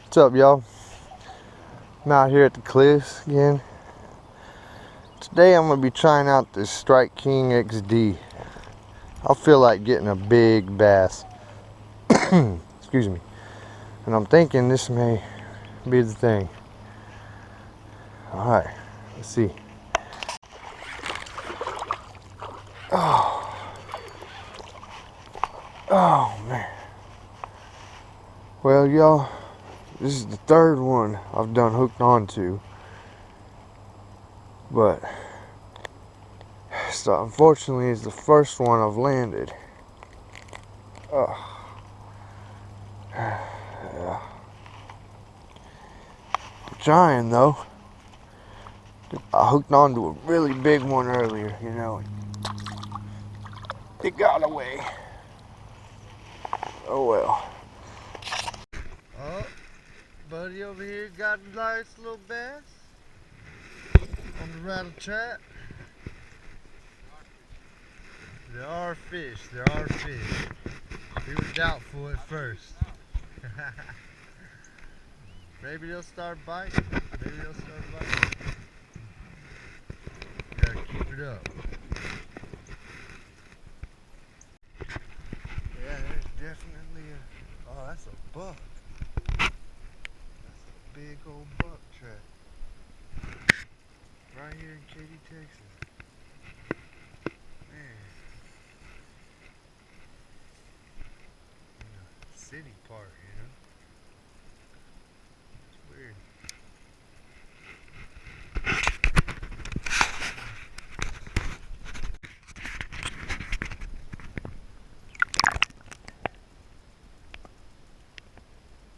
What's up, y'all? I'm out here at the cliffs again. Today I'm gonna be trying out this Strike King XD. I feel like getting a big bass. Excuse me. And I'm thinking this may be the thing. Alright, let's see. Oh man. Well, y'all, this is the third one I've done hooked onto. But so unfortunately it's the first one I've landed. Yeah. Trying though. I hooked onto a really big one earlier, you know. It got away. Oh well. Oh, buddy over here got a nice little bass on the rattle trap. There are fish, there are fish. He was doubtful at first. Maybe they'll start biting. Maybe they'll start biting. Gotta keep it up. Yeah, there's definitely a... Oh, that's a buck. That's a big old buck trap. Right here in Katy, Texas. Man. In the city part, you know.